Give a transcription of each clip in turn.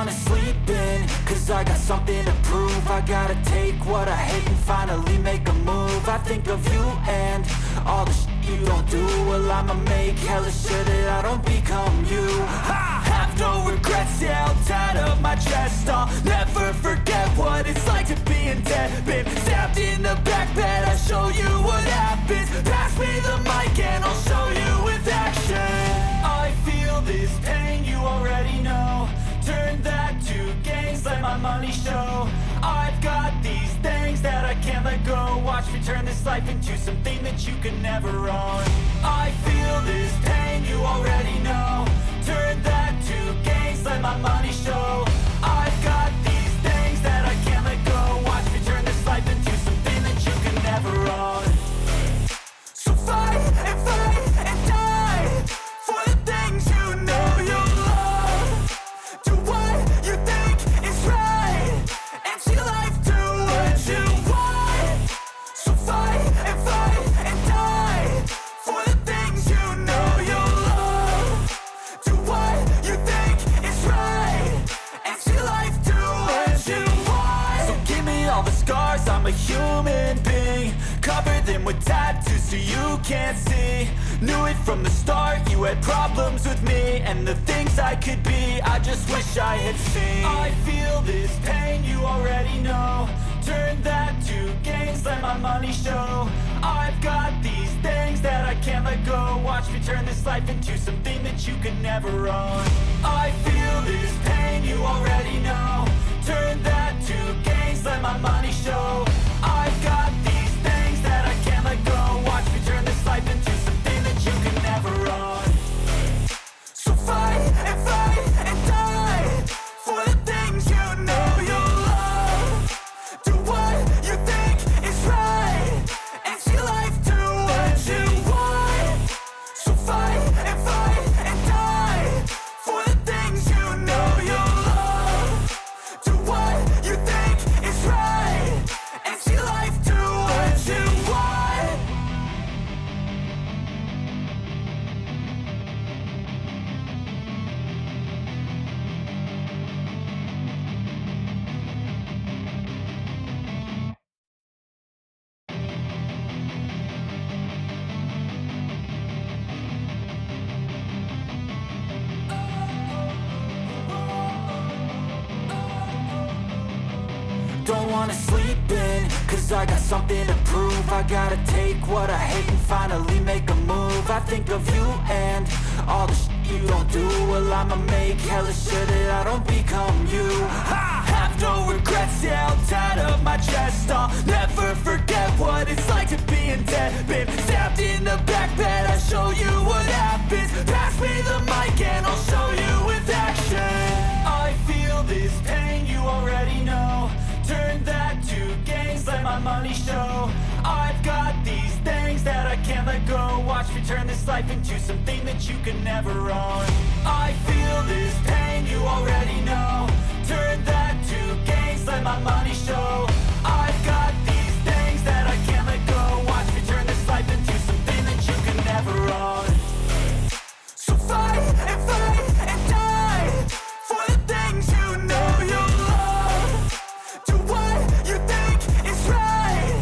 wanna sleep in, cause I got something to prove. I gotta take what I hate and finally make a move. I think of you and all the shit you don't do. Well, I'ma make hella sure that I don't become you. I have no regrets, yeah, I'll tie up my chest. I'll never forget what it's like to be in debt. Been stabbed in the back bed, I'll show you what happens. Pass me the mic and I'll show you with action. I feel this pain, you already know. Turn that to gains, let my money show. I've got these things that I can't let go. Watch me turn this life into something that you could never own. I feel this pain, you already know. Turn that to gains, let my money show. I've got these things that I can't let go. Watch me turn this life into something that you could never own. So fight and die for the things you know you love. Do what you think is right and see life do what you want. So fight and die for the things you know you love. Do what you think is right and see life do what you want. So give me all the scars, I'm a human being. Cover them with tattoos so you can't see. Knew it from the start, you had problems with me and the things I could be, I just wish I had seen. I feel this pain, you already know. Turn that to gains, let my money show. I've got these things that I can't let go. Watch me turn this life into something that you could never own. I feel this pain, you already know. Turn that to gains, let my money show. I've got these things that I can't let go. Watch me turn this life into something that you could never own. So fight and die for the things you know you love. Do what you think is right and see life do what you want. So fight and die for the things you know you love. Do what you think is right and see life do what you want. Don't wanna sleep in, cause I got something to prove. I gotta take what I hate and finally make a move. I think of you and all the shit you don't do. Well, I'ma make hella sure that I don't become you. I have no regrets, yeah, I'll tie up my chest. I'll never forget what it's like to be in debt. Been stabbed in the back bed, I'll show you what happens. Pass me the mic and I'll show you with action. I feel this pain, you already know. Turn that to gains, let my money show. I've got these things that I can't let go. Watch me turn this life into something that you could never own. I feel this pain, you already know. Turn that to gains, let my money show. I've got these things that I can't let go. Watch me turn this life into something that you could never own. So fight and die for the things you know you love. Do what you think is right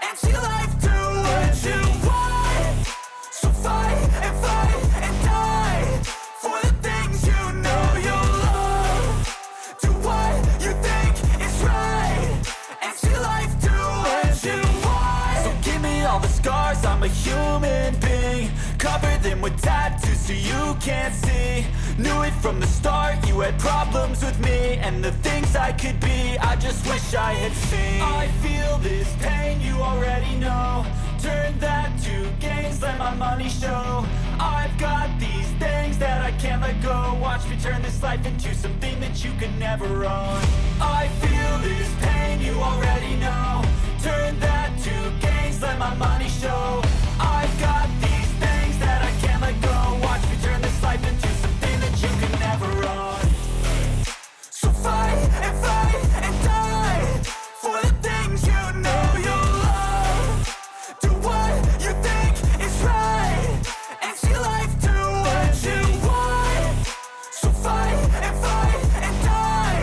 and see life do what you want. So fight and die for the things you know you love. Do what you think is right and see life do what you want. So give me all the scars, I'm a human being. Cover them with tattoos so you can't see. Knew it from the start, you had problems with me and the things I could be, I just wish I had seen. I feel this pain, you already know. Turn that to gains, let my money show. I've got these things that I can't let go. Watch me turn this life into something that you could never own. I feel this pain, you already know. Turn that to gains, let my money show. I've got these things that I can't let go. Watch me turn this life into something that you could never own. So fight and die for the things you know you love. Do what you think is right and see life do what you want. So fight and die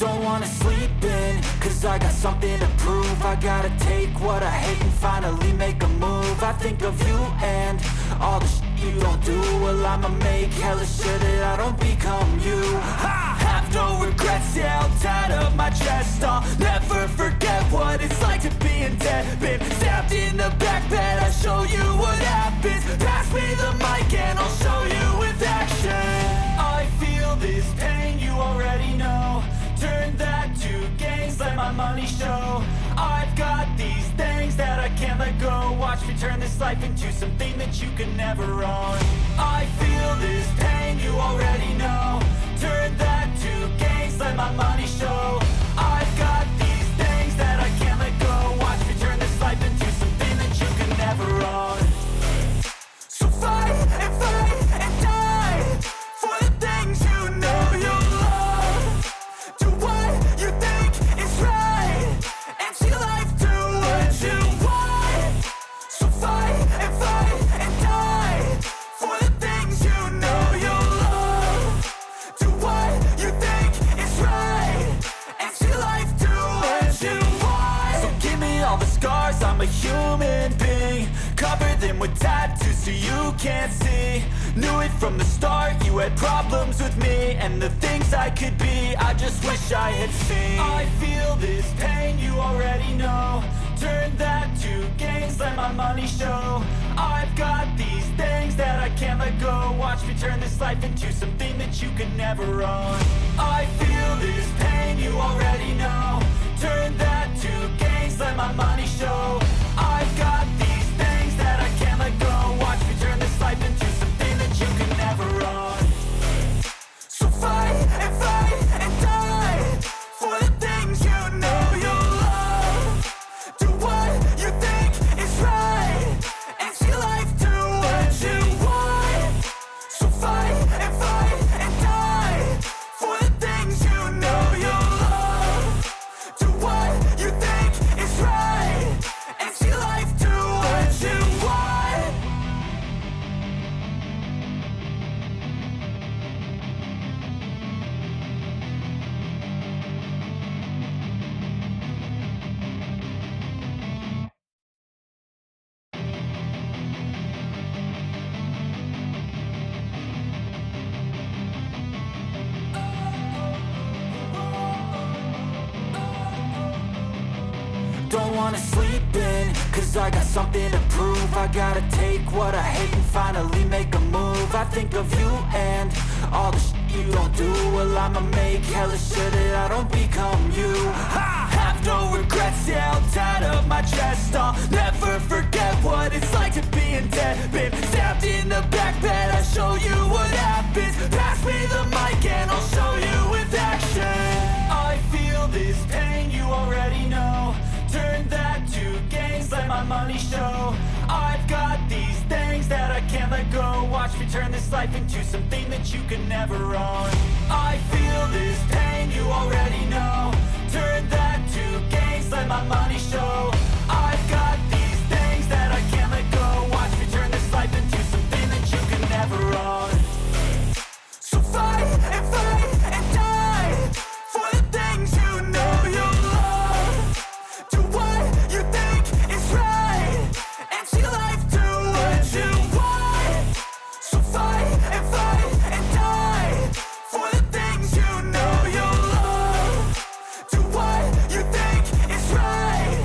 Don't wanna sleep in, cause I got something to prove. I gotta take what I hate and finally make a move. I think of you and all the shit you don't do. Well, I'ma make hella sure that I don't become you. I have no regrets, yeah, I'll tie up my chest. I'll never forget what it's like to be in debt. Been stabbed in the back bed, I'll show you what happens. Pass me the mic and I'll show you with action. I feel this pain, you already know. Turn that to gains, let my money show. I've got these things that I can't let go. Watch me turn this life into something that you can never own. I feel this pain, you already know. Turn that to gains, let my money show. I've got these things that I can't let go. Watch me turn this life into something that you can never own. So fight and die for the things you know you love. Do what you think is right and see life do what you want. So fight and die for the things you know you love. Do what you think is right and see life do what you want. So give me all the scars, I'm a human being. Cover them with tattoos so you can't see. Knew it from the start, you had problems with me and the things I could be, I just wish I had seen. I feel this pain, you already know. Turn that to gains, let my money show. I've got these things that I can't let go. Watch me turn this life into something that you can never own. I feel this pain, you already know. Turn that to gains, let my money show. I've got these things that I can't let go. Watch me turn this life into something that you can never own. So fight and die for the things you know you love. Do what you think is right and see life do what you want. So fight and die for the things you know you love. Do what you think is right and see life do what you want. Don't wanna sleep in, cause I got something to prove. I gotta take what I hate and finally make a move. I think of you and all the shit you don't do. Well, I'ma make hella sure that I don't become you. I have no regrets, yeah, I'll tie up my chest. I'll never forget what it's like to be in debt. Been stabbed in the back bed, I'll show you what happens. Pass me the mic and I'll show you with action. I feel this pain, you already know. Turn that to gains, let my money show. I've got these things that I can't let go. Watch me turn this life into something that you can never own. I feel this pain, you already know. Turn that to gains, let my money show. I've got these things that I can't let go. Watch me turn this life into something that you can never own. So fight and die for the things you know you love. Do what you think is right and see life do what you want. So fight and die for the things you know you love. Do what you think is right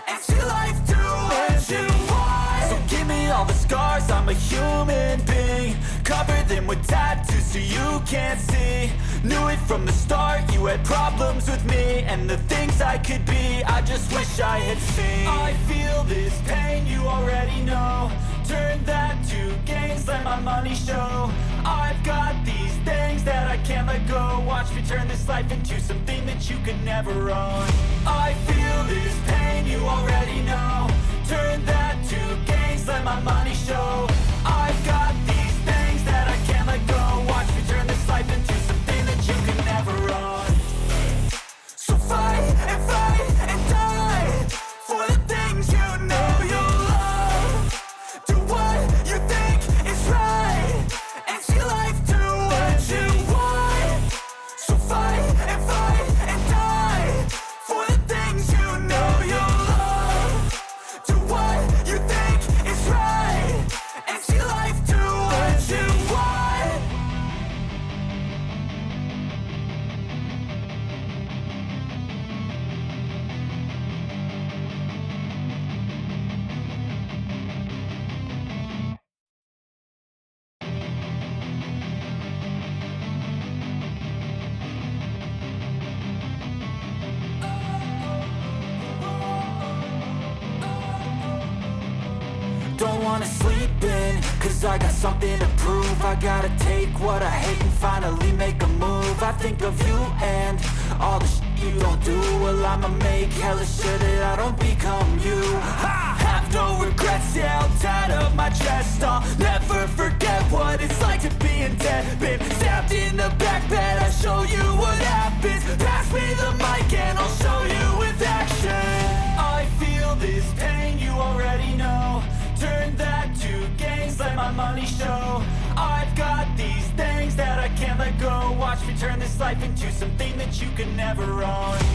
and see life do what you want. So give me all the scars, I'm a human being. Cover them with tattoos so you can't see. Knew it from the start, you had problems with me and the things I could be, I just wish I had seen. I feel this pain, you already know. Turn that to gains, let my money show. I've got these things that I can't let go. Watch me turn this life into something that you can never own. I feel this pain, you already know. Turn that to gains, let my money show. I've got these things that I can't let go. Watch me turn this life into something that you can never own. So fight and die for the things you know you love. Do what you think is right and see life do what you want. So fight and die. wanna sleep in, cause I got something to prove. I gotta take what I hate and finally make a move. I think of you and all the shit you don't do. Well, I'ma make hella sure that I don't become you. I have no regrets, yeah, I'll tie up my chest. I'll never forget what it's like to be in debt. Been stabbed in the back bed, I'll show you what happens. Pass me the mic and I'll show you with action. I feel this pain, you already know. Turn that to gains, let my money show. I've got these things that I can't let go. Watch me turn this life into something that you can never own.